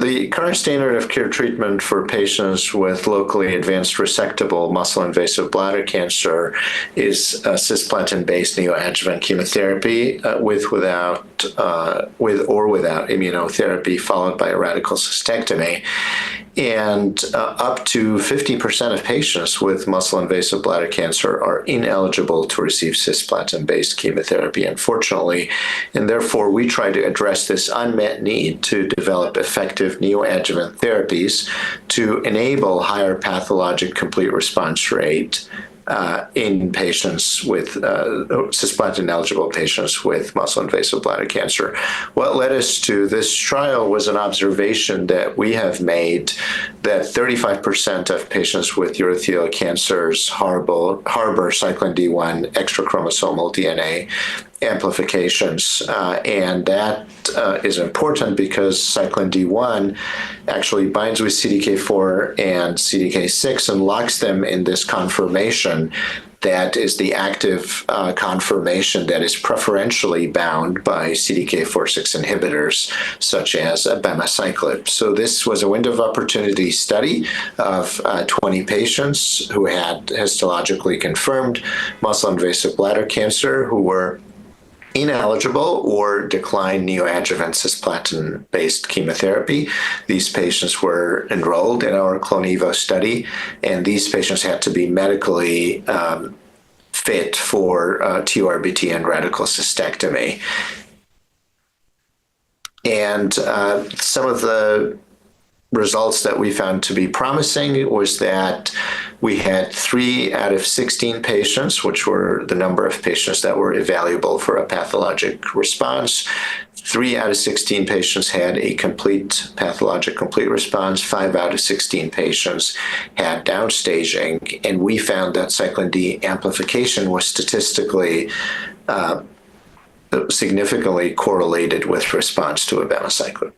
The current standard of care treatment for patients with locally advanced resectable muscle-invasive bladder cancer is cisplatin-based neoadjuvant chemotherapy with or without immunotherapy, followed by a radical cystectomy. And up to 50% of patients with muscle-invasive bladder cancer are ineligible to receive cisplatin-based chemotherapy, unfortunately. And therefore, we try to address this unmet need to develop effective neoadjuvant therapies to enable higher pathologic complete response rate in patients with cisplatin-eligible patients with muscle-invasive bladder cancer. What led us to this trial was an observation that we have made that 35% of patients with urothelial cancers harbor cyclin D1 extrachromosomal DNA amplifications, and that is important because cyclin D1 actually binds with CDK4 and CDK6 and locks them in this conformation that is the active conformation that is preferentially bound by CDK4/6 inhibitors, such as Abemaciclib. So this was a window of opportunity study of 20 patients who had histologically confirmed muscle-invasive bladder cancer who were ineligible or declined neoadjuvant cisplatin-based chemotherapy. These patients were enrolled in our CLONEVO study, and these patients had to be medically fit for TURBT and radical cystectomy. And some of the results that we found to be promising was that we had 3 out of 16 patients, which were the number of patients that were evaluable for a pathologic response. 3 out of 16 patients had a complete pathologic complete response. 5 out of 16 patients had downstaging, and we found that cyclin D amplification was statistically significantly correlated with response to Abemaciclib.